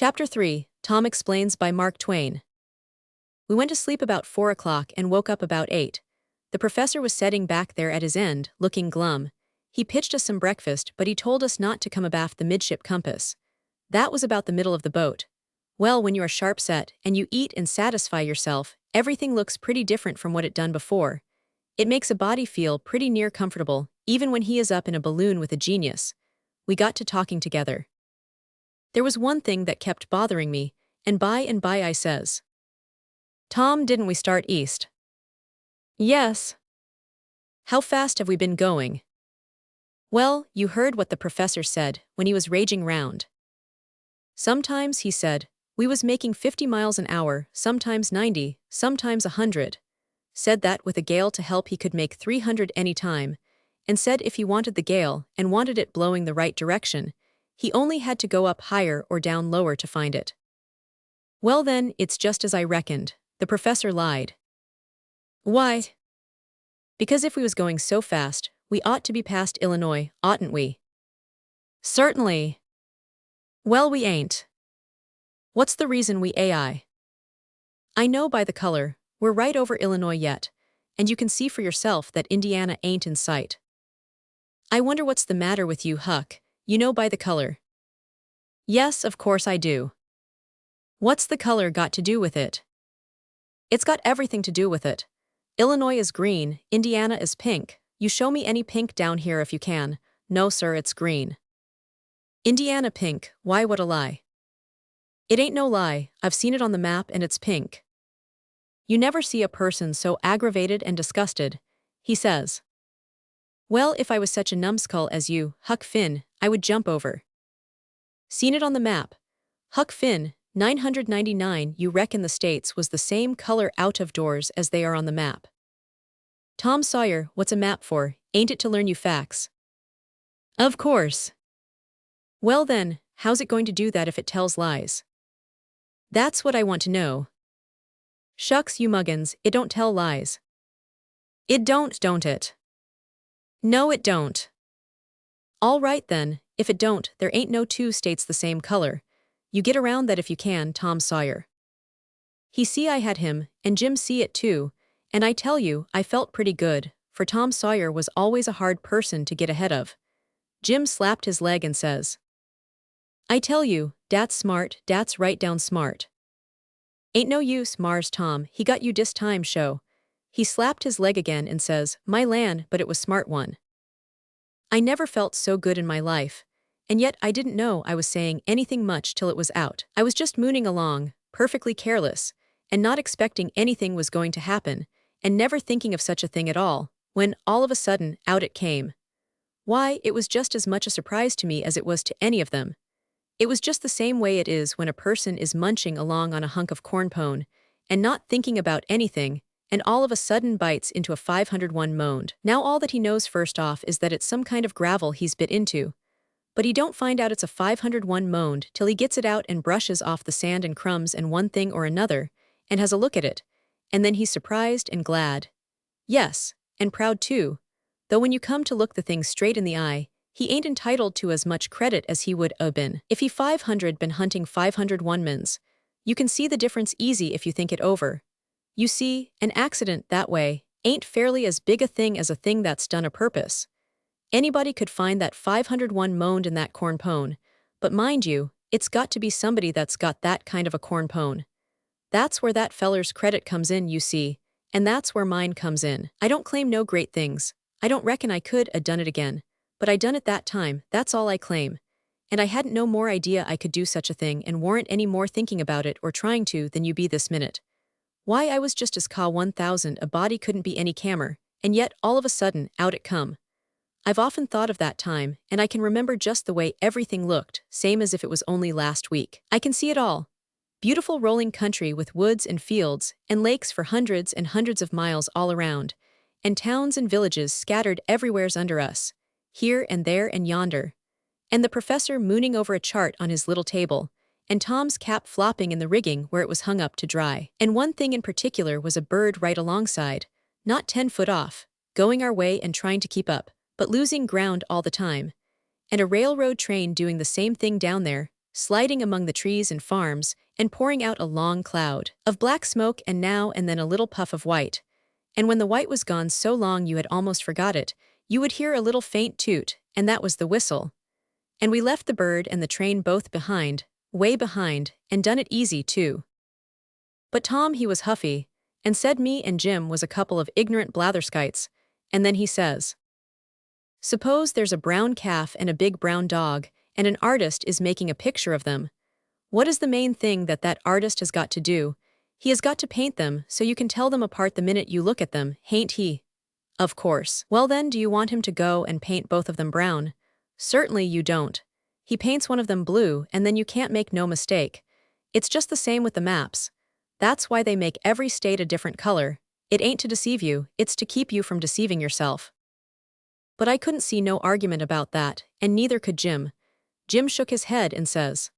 Chapter 3, Tom Explains by Mark Twain. We went to sleep about 4 o'clock and woke up about 8. The professor was sitting back there at his end, looking glum. He pitched us some breakfast, but he told us not to come abaft the midship compass. That was about the middle of the boat. Well, when you are sharp set, and you eat and satisfy yourself, everything looks pretty different from what it done before. It makes a body feel pretty near comfortable, even when he is up in a balloon with a genius. We got to talking together. There was one thing that kept bothering me, and by I says, "Tom, didn't we start east?" "Yes." "How fast have we been going?" "Well, you heard what the professor said when he was raging round. Sometimes, he said, we was making 50 miles an hour, sometimes 90, sometimes 100. Said that with a gale to help he could make 300 any time, and said if he wanted the gale and wanted it blowing the right direction, he only had to go up higher or down lower to find it." "Well then, it's just as I reckoned," the professor lied. "Why?" "Because if we was going so fast, we ought to be past Illinois, oughtn't we?" "Certainly." "Well, we ain't." "What's the reason we AI?" "I know by the color, we're right over Illinois yet, and you can see for yourself that Indiana ain't in sight." "I wonder what's the matter with you, Huck, you know by the color." "Yes, of course I do." "What's the color got to do with it?" "It's got everything to do with it. Illinois is green, Indiana is pink. You show me any pink down here if you can." "No, sir, it's green." "Indiana pink, why what a lie." "It ain't no lie, I've seen it on the map and it's pink." "You never see a person so aggravated and disgusted," he says. "Well, if I was such a numbskull as you, Huck Finn, I would jump over." "Seen it on the map. Huck Finn, 999. You reckon the States was the same color out of doors as they are on the map." "Tom Sawyer, what's a map for? Ain't it to learn you facts?" "Of course." "Well then, how's it going to do that if it tells lies?" "That's what I want to know." "Shucks, you muggins, it don't tell lies." "It don't it?" "No, it don't." "All right then, if it don't, there ain't no two states the same color. You get around that if you can, Tom Sawyer." He see I had him, and Jim see it too, and I tell you, I felt pretty good, for Tom Sawyer was always a hard person to get ahead of. Jim slapped his leg and says, "I tell you, dat's smart, dat's right down smart." "Ain't no use, Mars Tom, he got you dis time, show." He slapped his leg again and says, "My land, but it was smart one." I never felt so good in my life, and yet I didn't know I was saying anything much till it was out. I was just mooning along, perfectly careless, and not expecting anything was going to happen, and never thinking of such a thing at all, when, all of a sudden, out it came. Why, it was just as much a surprise to me as it was to any of them. It was just the same way it is when a person is munching along on a hunk of corn pone, and not thinking about anything, and all of a sudden bites into a 501 moaned. Now all that he knows first off is that it's some kind of gravel he's bit into. But he don't find out it's a 501 moaned till he gets it out and brushes off the sand and crumbs and one thing or another, and has a look at it. And then he's surprised and glad. Yes, and proud too. Though when you come to look the thing straight in the eye, he ain't entitled to as much credit as he would been if he 500 been hunting 501 mans. You can see the difference easy if you think it over. You see, an accident that way ain't fairly as big a thing as a thing that's done a purpose. Anybody could find that 501 moaned in that corn pone, but mind you, it's got to be somebody that's got that kind of a corn pone. That's where that feller's credit comes in, you see, and that's where mine comes in. I don't claim no great things. I don't reckon I could done it again, but I done it that time, that's all I claim. And I hadn't no more idea I could do such a thing and warn't any more thinking about it or trying to than you be this minute. Why, I was just as ca 1,000 a body couldn't be any cammer, and yet all of a sudden, out it come. I've often thought of that time, and I can remember just the way everything looked, same as if it was only last week. I can see it all. Beautiful rolling country with woods and fields, and lakes for hundreds and hundreds of miles all around, and towns and villages scattered everywheres under us, here and there and yonder. And the professor mooning over a chart on his little table, and Tom's cap flopping in the rigging where it was hung up to dry. And one thing in particular was a bird right alongside, not 10 foot off, going our way and trying to keep up, but losing ground all the time. And a railroad train doing the same thing down there, sliding among the trees and farms, and pouring out a long cloud of black smoke and now and then a little puff of white. And when the white was gone so long you had almost forgot it, you would hear a little faint toot, and that was the whistle. And we left the bird and the train both behind, way behind, and done it easy too. But Tom he was huffy, and said me and Jim was a couple of ignorant blatherskites, and then he says, "Suppose there's a brown calf and a big brown dog, and an artist is making a picture of them. What is the main thing that artist has got to do? He has got to paint them so you can tell them apart the minute you look at them, hain't he?" Of course. Well then, do you want him to go and paint both of them brown? Certainly you don't. He paints one of them blue and then you can't make no mistake. It's just the same with the maps. That's why they make every state a different color. It ain't to deceive you, it's to keep you from deceiving yourself. But I couldn't see no argument about that, and neither could Jim. Jim shook his head and says,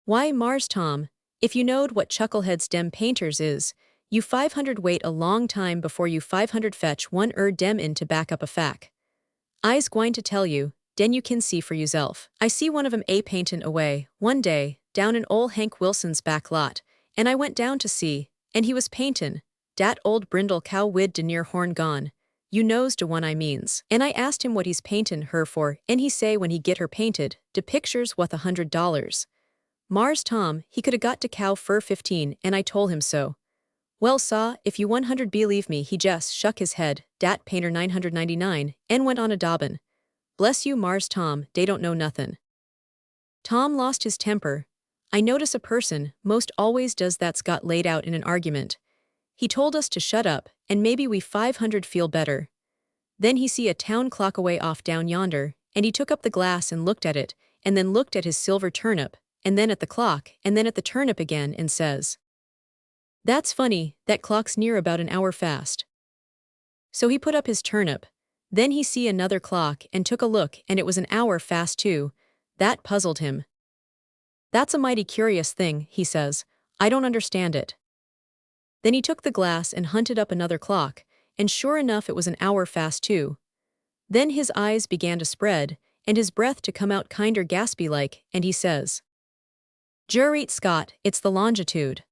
"Why, Mars Tom, if you knowed what chuckleheads dem painters is, you 500 wait a long time before you 500 fetch one dem in to back up a fac. I's gwine to tell you, den you kin see for yourself. I see one of 'em paintin' away, one day, down in ol' Hank Wilson's back lot, and I went down to see, and he was paintin', dat old brindle cow wid de near horn gone. You knows de one I means. And I asked him what he's paintin' her for, and he say when he get her painted, de picture's wuth $100. Mars Tom, he coulda got de cow fur 15, and I tole him so. Well saw, if you 100 believe me, he just shuck his head, dat painter 999, and went on a dobbin. Bless you Mars Tom, dey don't know nothin'." Tom lost his temper. I notice a person most always does that's got laid out in an argument. He told us to shut up, and maybe we 500 feel better. Then he see a town clock away off down yonder, and he took up the glass and looked at it, and then looked at his silver turnip, and then at the clock, and then at the turnip again, and says, "That's funny, that clock's near about an hour fast." So he put up his turnip. Then he see another clock and took a look, and it was an hour fast too. That puzzled him. "That's a mighty curious thing," he says. "I don't understand it." Then he took the glass and hunted up another clock, and sure enough it was an hour fast too. Then his eyes began to spread, and his breath to come out kinder gaspy-like, and he says, "Jureet Scott, it's the longitude."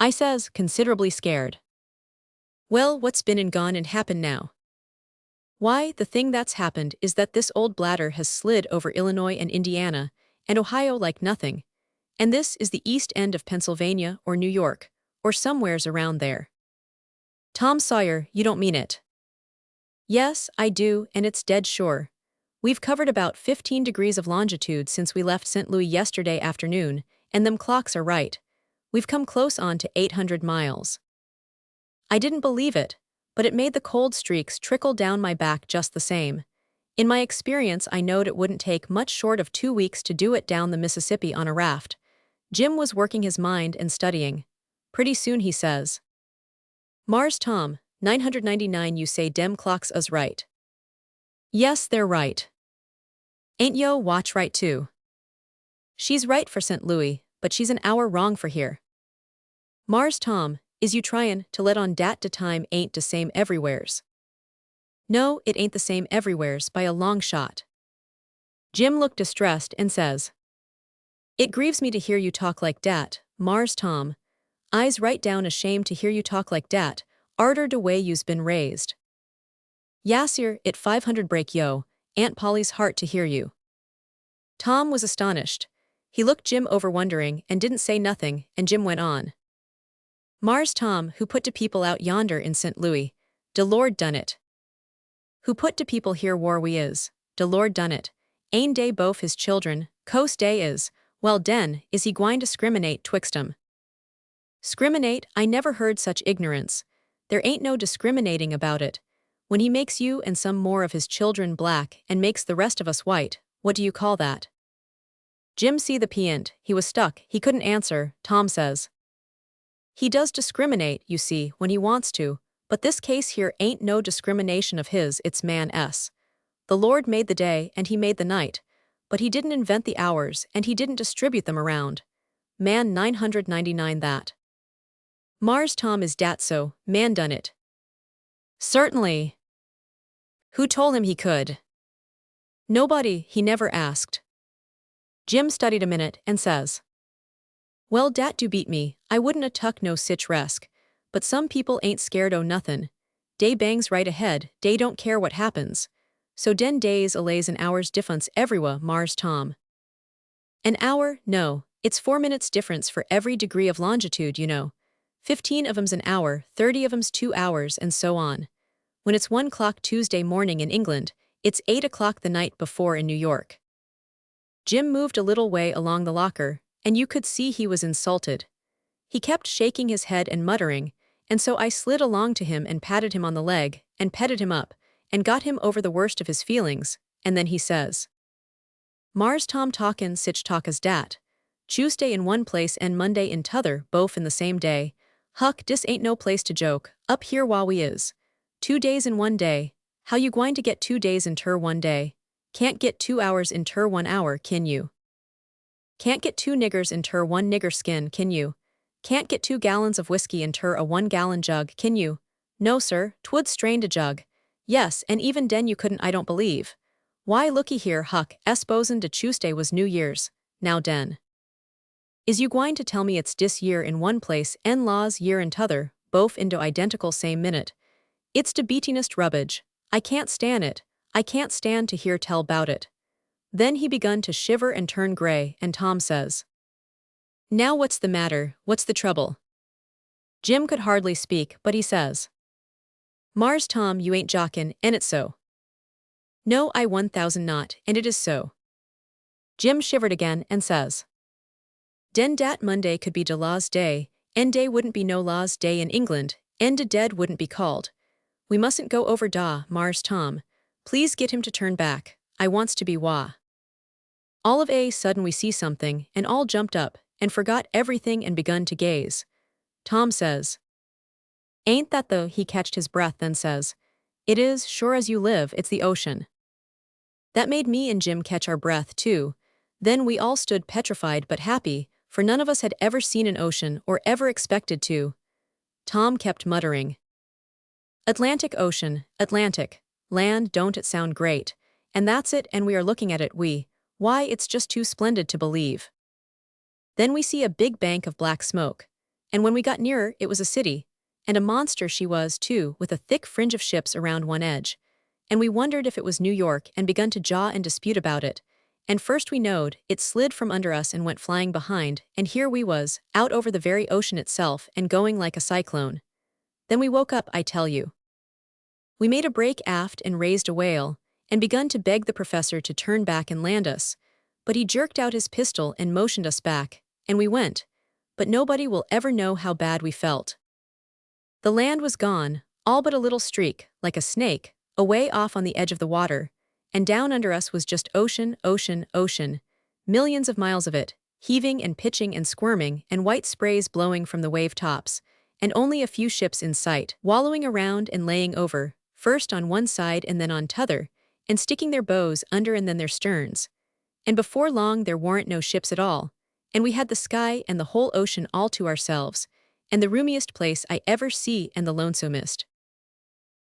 I says, considerably scared, "Well, what's been and gone and happened now?" "Why, the thing that's happened is that this old bladder has slid over Illinois and Indiana, and Ohio like nothing. And this is the east end of Pennsylvania or New York, or somewheres around there." "Tom Sawyer, you don't mean it." "Yes, I do, and it's dead sure. We've covered about 15 degrees of longitude since we left St. Louis yesterday afternoon, and them clocks are right. We've come close on to 800 miles. I didn't believe it, but it made the cold streaks trickle down my back just the same. In my experience I knowed it wouldn't take much short of 2 weeks to do it down the Mississippi on a raft. Jim was working his mind and studying. Pretty soon he says, "Mars Tom, 999 you say dem clocks us right." "Yes, they're right." "Ain't yo watch right too?" "She's right for St. Louis, but she's an hour wrong for here." "Mars Tom, is you tryin' to let on dat de time ain't de same everywheres?" "No, it ain't the same everywheres by a long shot." Jim looked distressed and says, "It grieves me to hear you talk like dat, Mars Tom. I's right down ashamed to hear you talk like dat, arter de way you's been raised." "Yassir, it 500 break yo, Aunt Polly's heart to hear you." Tom was astonished. He looked Jim over wondering and didn't say nothing, and Jim went on. "Mars Tom, who put de people out yonder in St. Louis? De Lord done it. Who put de people here whar we is? De Lord done it. Ain dey bofe his children, coast dey is, well den, is he gwine to scriminate twixt 'em?" "Scriminate, I never heard such ignorance. There ain't no discriminating about it. When he makes you and some more of his children black and makes the rest of us white, what do you call that?" Jim see the peant, he was stuck, he couldn't answer. Tom says, "He does discriminate, you see, when he wants to, but this case here ain't no discrimination of his, it's man's. The Lord made the day and he made the night, but he didn't invent the hours and he didn't distribute them around. Man 999 that. Mars Tom is dat so, man done it." "Certainly." "Who told him he could?" "Nobody, he never asked." Jim studied a minute and says, "Well, dat do beat me, I wouldn't a tuck no sich resk, but some people ain't scared o' nothin'. Dey bangs right ahead, dey don't care what happens. So den days alays an hour's difference everywa, Mars Tom." An hour? No, it's 4 minutes difference for every degree of longitude, you know. 15 of 'em's an hour, 30 of 'em's 2 hours, and so on. When it's 1 o'clock Tuesday morning in England, it's 8 o'clock the night before in New York. Jim moved a little way along the locker, and you could see he was insulted. He kept shaking his head and muttering, and so I slid along to him and patted him on the leg, and petted him up, and got him over the worst of his feelings, and then he says, "Mars Tom talkin' sich talk as dat. Tuesday in one place and Monday in t'other, both in the same day. Huck, dis ain't no place to joke, up here while we is. 2 days in 1 day. How you gwine to get 2 days in ter 1 day? Can't get 2 hours in ter 1 hour, kin you? Can't get 2 niggers in ter 1 nigger skin, kin you? Can't get 2 gallons of whiskey in ter a 1-gallon jug, kin you? No, sir, 'twould strained a jug. Yes, and even den you couldn't, I don't believe. Why, looky here, Huck, s'posen de Tuesday was New Year's, now den. Is you gwine to tell me it's dis year in one place en laws year in t'other, both into identical same minute? It's de beatinest rubbage. I can't stan it. I can't stand to hear tell 'bout it." Then he begun to shiver and turn gray, and Tom says, "Now what's the matter, what's the trouble?" Jim could hardly speak, but he says, "Mars Tom, you ain't jockin', and it's so." "No, I 1000 not, and it is so." Jim shivered again and says, "Den dat Monday could be de law's day, en day wouldn't be no law's day in England, en de dead wouldn't be called. We mustn't go over da, Mars Tom. Please get him to turn back, I wants to be wah." All of a sudden we see something, and all jumped up, and forgot everything and begun to gaze. Tom says, "Ain't that the—" He catched his breath, then says, "It is, sure as you live, it's the ocean." That made me and Jim catch our breath, too. Then we all stood petrified but happy, for none of us had ever seen an ocean or ever expected to. Tom kept muttering, "Atlantic Ocean, Atlantic. Land, don't it sound great? And that's it, and we are looking at it, why, it's just too splendid to believe." Then we see a big bank of black smoke, and when we got nearer, it was a city, and a monster she was, too, with a thick fringe of ships around one edge. And we wondered if it was New York and begun to jaw and dispute about it. And first we knowed, it slid from under us and went flying behind, and here we was, out over the very ocean itself and going like a cyclone. Then we woke up, I tell you. We made a break aft and raised a wail, and begun to beg the professor to turn back and land us. But he jerked out his pistol and motioned us back, and we went. But nobody will ever know how bad we felt. The land was gone, all but a little streak, like a snake, away off on the edge of the water, and down under us was just ocean, ocean, ocean, millions of miles of it, heaving and pitching and squirming, and white sprays blowing from the wave tops, and only a few ships in sight, wallowing around and laying over, first on one side and then on t'other, and sticking their bows under and then their sterns. And before long there weren't no ships at all, and we had the sky and the whole ocean all to ourselves, and the roomiest place I ever see and the lonesomest.